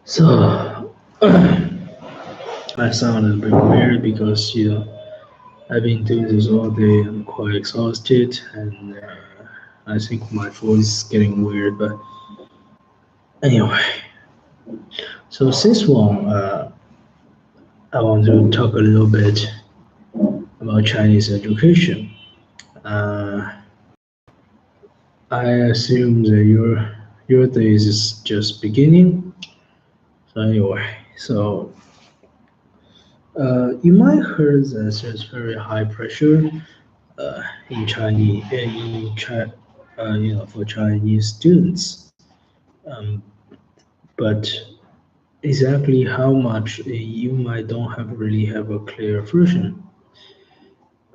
So I sound a little bit weird because I've been doing this all day. I'm quite exhausted, and I think my voice is getting weird. But anyway, so since one, I want to talk a little bit about Chinese education. Uh, I assume that your days is just beginning. So anyway, you might heard that there's very high pressure in Chinese for Chinese students. Um, but exactly how much you might don't have really have a clear version.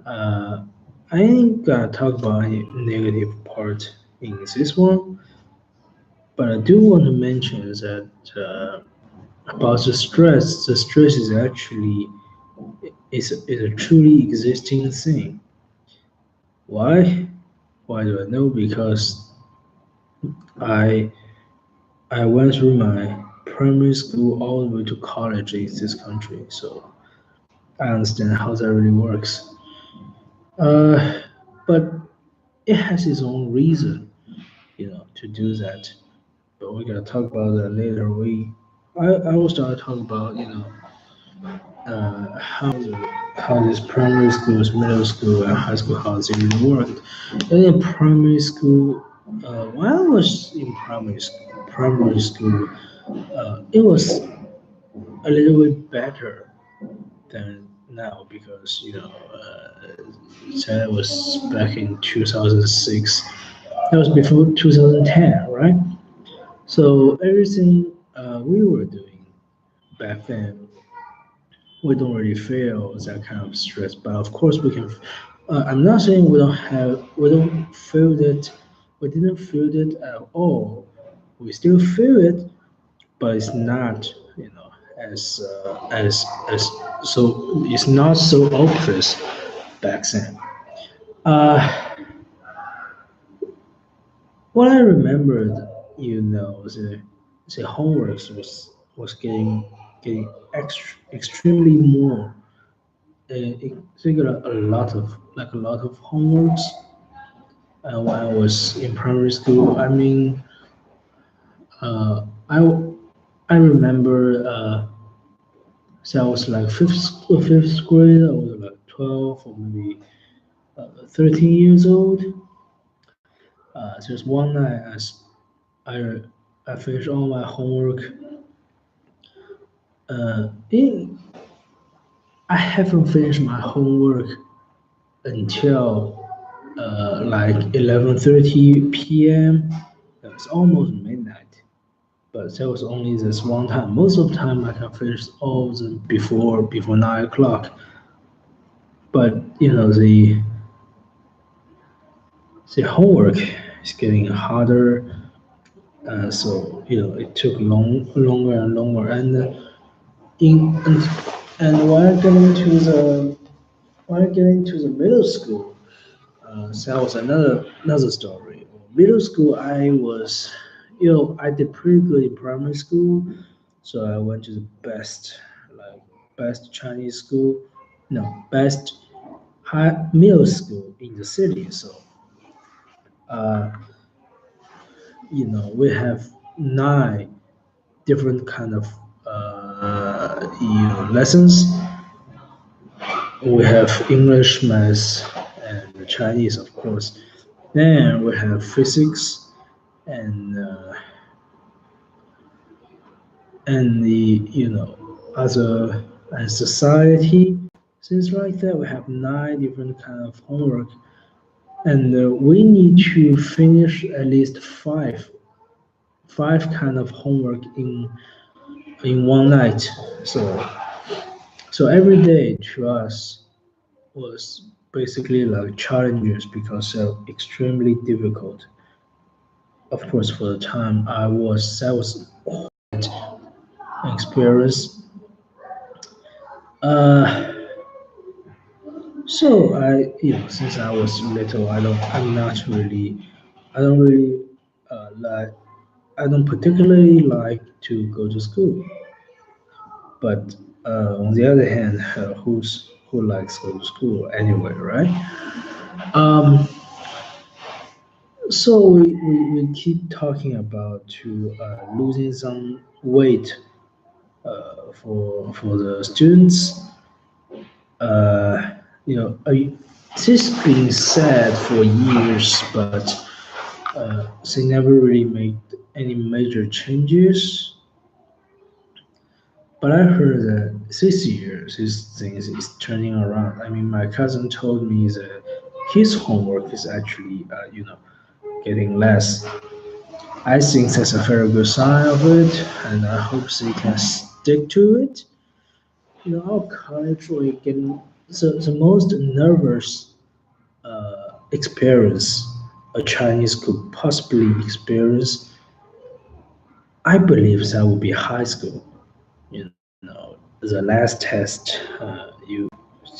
Uh, I ain't gonna talk about any negative part in this one, but I do want to mention that about the stress. The stress is actually is a truly existing thing. Why? Why do I know? Because I I went through my primary school all the way to college in this country, so I understand how that really works. Uh, but it has its own reason, to do that. But we're gonna talk about that later. I will start talking about, how this primary schools, middle school, and high school how it really worked. And in primary school, when I was in primary school, it was a little bit better than now because that was back in 2006. That was before 2010, right? So everything we were doing back then, we don't really feel that kind of stress. But of course, we can. I'm not saying we don't feel it. We didn't feel it at all. We still feel it, but it's not, as so. It's not so obvious back then. Uh, what I remembered, the homework was getting extremely more. I got a lot of homeworks when I was in primary school. I mean, uh, I I remember. So I was like fifth grade. I was like 12 or maybe 13 years old. There's one night as I I finished all my homework. It, I haven't finished my homework until like 11:30 p.m. It's almost midnight, but there was only this one time. Most of the time, I can finish all of them before 9 o'clock. But the homework is getting harder, so it took longer and longer. In and while getting to the middle school, so that was another story. Middle school, I did pretty good in primary school, so I went to the best Chinese school, no, best high middle school in the city. So, uh, we have nine different kind of lessons. We have English, math, and Chinese, of course. Then we have physics and the other and society. Things like that. We have nine different kind of homework, and we need to finish at least five kind of homework in one night. So every day to us was basically like challenges because they're extremely difficult. Of course, for the time that was an experience. Uh, so since I was little, I don't really like. I don't particularly like to go to school, but on the other hand, who likes go to school anyway, right? Um, so we keep talking about to losing some weight for the students. Uh, this been said for years, but they never really made any major changes. But I heard that this year, this thing is turning around. I mean, my cousin told me that his homework is actually, getting less. I think that's a very good sign of it, and I hope they can stick to it. Our college we getting the most nervous experience a Chinese could possibly experience. I believe that would be high school. The last test,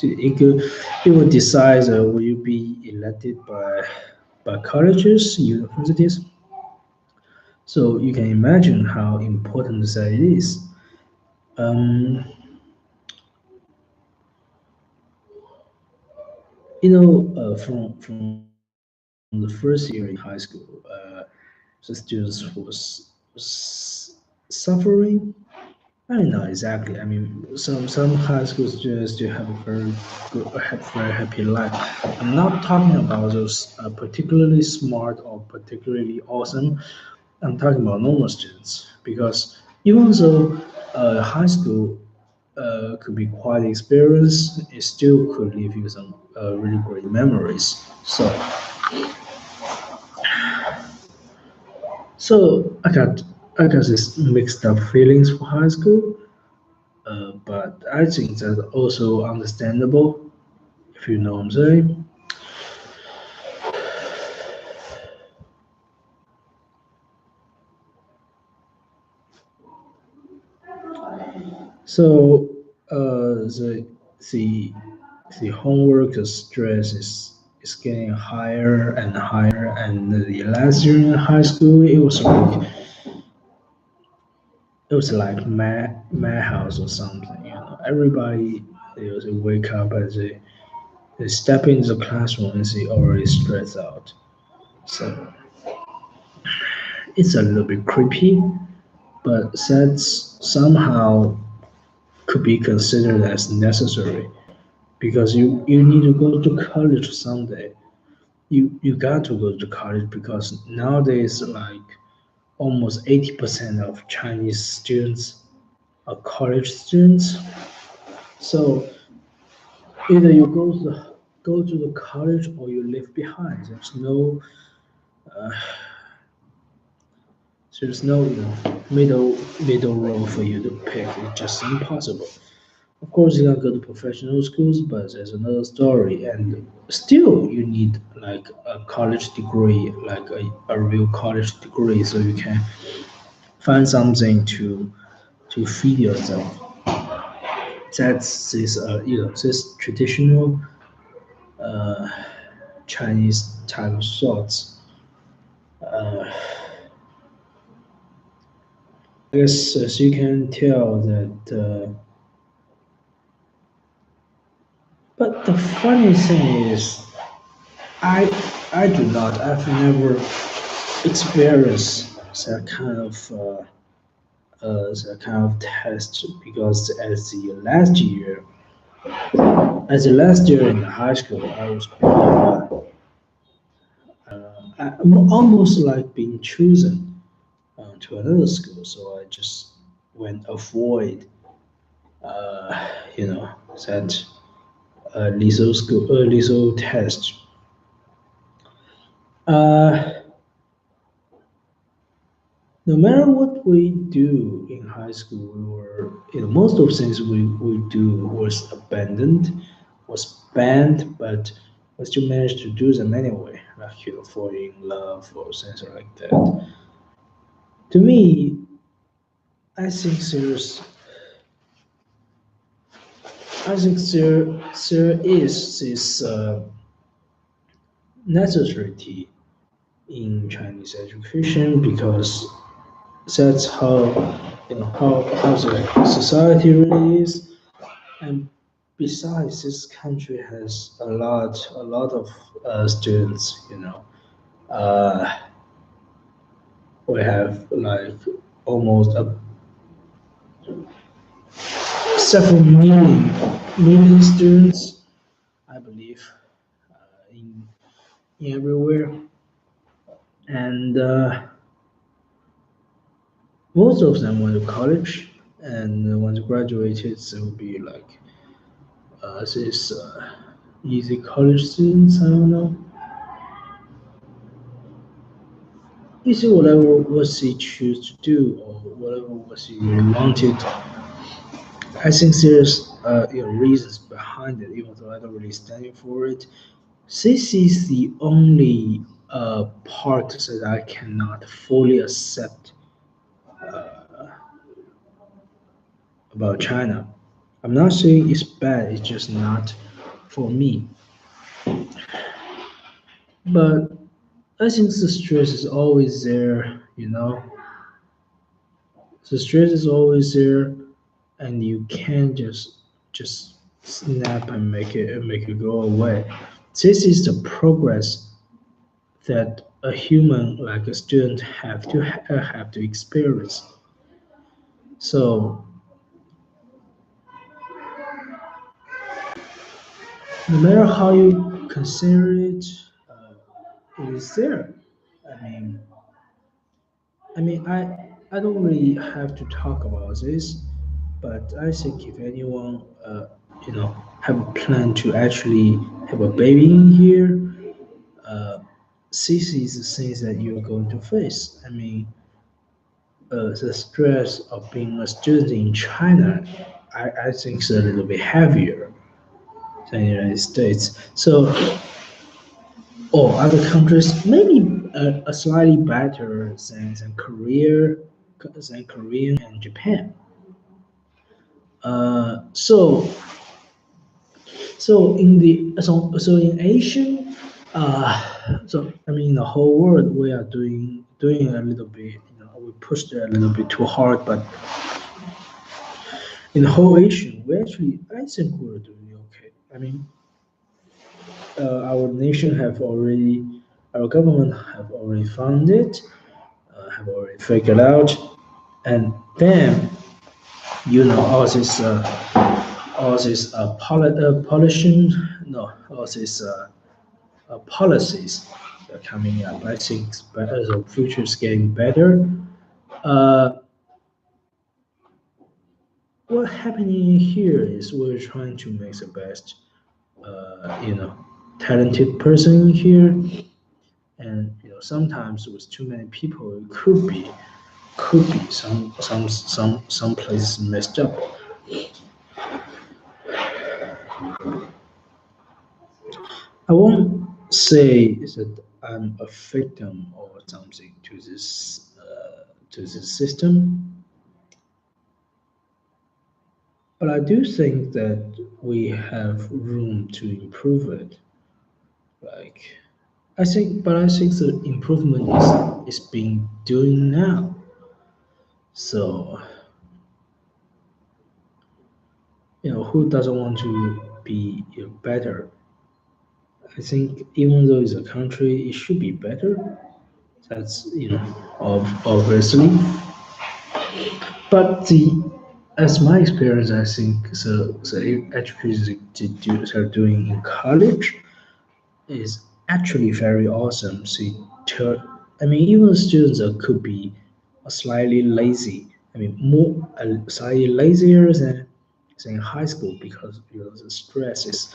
it will decide will you be elected by colleges, universities. So you can imagine how important that is. Um, from the first year in high school, the students was suffering. I don't know exactly. I mean, some high school students do have a very good, very happy life. I'm not talking about those particularly smart or particularly awesome. I'm talking about normal students because even though high school could be quite experienced, it still could leave you some really great memories. So I got this mixed up feelings for high school. But I think that's also understandable, if you know what I'm saying. So the the homework stress is getting higher and higher. And the last year in high school, it was like madhouse or something. Everybody they wake up and they step into the classroom and they already stressed out. So it's a little bit creepy, but that's somehow could be considered as necessary because you need to go to college someday. You got to go to college because nowadays like almost 80% of Chinese students are college students. So either you go to the college or you leave behind. There's no middle road for you to pick. It's just impossible. Of course, you can go to professional schools, but there's another story. And still, you need like a college degree, like a real college degree, so you can find something to feed yourself. That's this traditional uh, Chinese type of thoughts. Uh, I guess as you can tell that. But the funny thing is, I I do not. I've never experienced that kind of test because as the last year in high school, I was quite I'm almost like being chosen to another school, so I just went avoid uh, you know that Lizzo test. Uh, no matter what we do in high school, most of the things we do was abandoned, was banned, but we still managed to do them anyway, like falling in love or something like that. To me, I think there's, I think there is this necessity in Chinese education because that's how the society really is. And besides, this country has a lot of students. Uh, we have like almost several million students, I believe, in everywhere, and most of them went to college, and once graduated, they will be like this easy college students. I don't know. You see, whatever was he choose to do, or whatever was he really wanted. I think there's reasons behind it, even though I don't really stand for it. This is the only part that I cannot fully accept about China. I'm not saying it's bad, it's just not for me. But I think the stress is always there. The stress is always there, and you can't just snap and make it go away. This is the progress that a human like a student have to experience. So no matter how you consider it, it is there. I mean, I don't really have to talk about this, but I think if anyone have a plan to actually have a baby in here, uh, this is the things that you're going to face. I mean, the stress of being a student in China, I think is a little bit heavier than the United States. So, or other countries, maybe a slightly better than Korean and Japan. So so in Asian, so I mean the whole world we are doing a little bit. We pushed it a little bit too hard, but in the whole Asian, I think we're doing okay. I mean, our nation have already, our government have already found it, have already figured out, and then all this pollution, no, all these policies that are coming up. I think the future is getting better. Uh, what happening here is we're trying to make the best, talented person in here, and sometimes with too many people, it could be some places messed up. I won't say that I'm a victim or something to this system, but I do think that we have room to improve it. Like but I think the improvement is being doing now. So who doesn't want to be better? I think even though it's a country, it should be better. That's obviously. But as my experience, I think the education that are doing in college is actually very awesome. I mean, even students that could be slightly lazy. I mean, more slightly lazier than high school because the stress is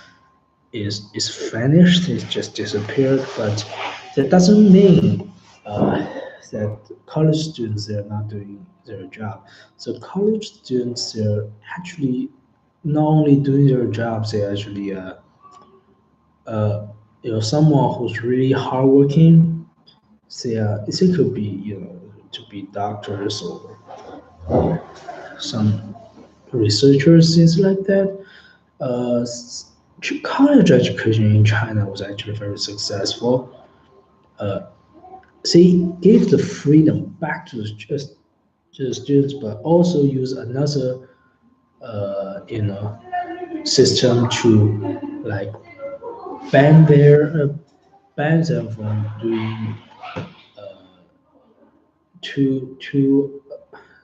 vanished. It's just disappeared. But that doesn't mean that college students they're not doing their job. So college students they're actually not only doing their jobs, they actually uh, someone who's really hardworking. They could be to be doctors or some researchers, things like that. Uh, College education in China was actually very successful. Uh, they gave the freedom back to the just to the students, but also use another system to like ban ban them from doing too too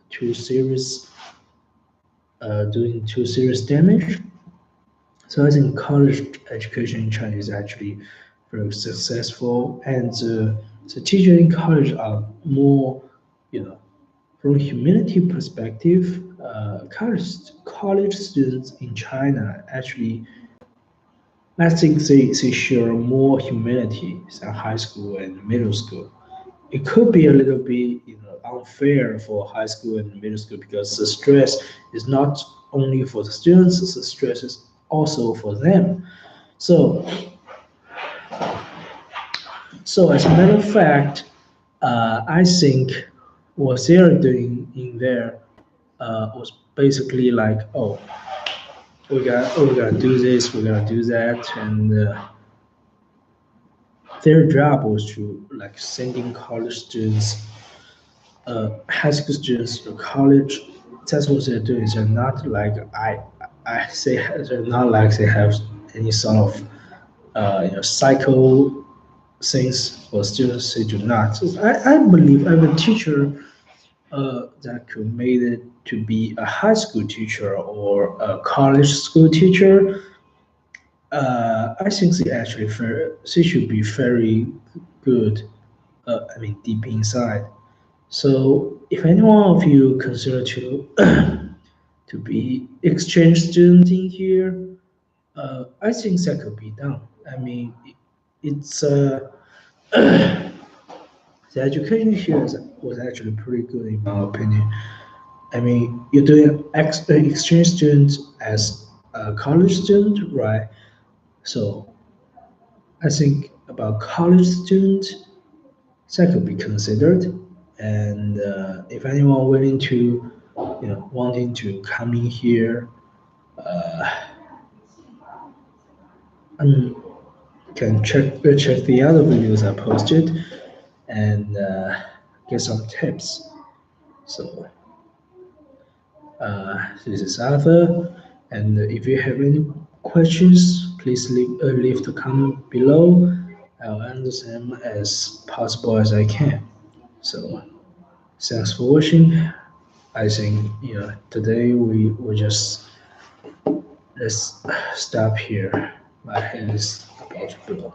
too serious doing too serious damage. So I think college education in China is actually very successful, and the teachers in college are more, you know, from humanity perspective. College students in China actually, I think they share more humanity than high school and middle school. It could be a little bit, unfair for high school and middle school because the stress is not only for the students, the stress is also for them. So, so as a matter of fact, I think what they're doing in there was basically like, oh, we gotta do this, we gotta do that, and their job was to like sending college students, high school students to college. That's what they're doing. They're not like I say they're not like they have any sort of psycho things for students. They do not. So I believe I'm a teacher that could made it to be a high school teacher or a college school teacher. I think they should be very good. I mean, deep inside. So, if any one of you consider to to be exchange student in here, I think that could be done. I mean, it's the education here was actually pretty good in my opinion. I mean, you're doing exchange student as a college student, right? So I think about college student that could be considered. And if anyone willing to, wanting to come in here, and can check the other videos I posted and get some tips. So this is Arthur, and if you have any questions, please leave the comment below. I'll answer them as possible as I can. So thanks for watching. I think today we will just let's stop here. My head is about to blow.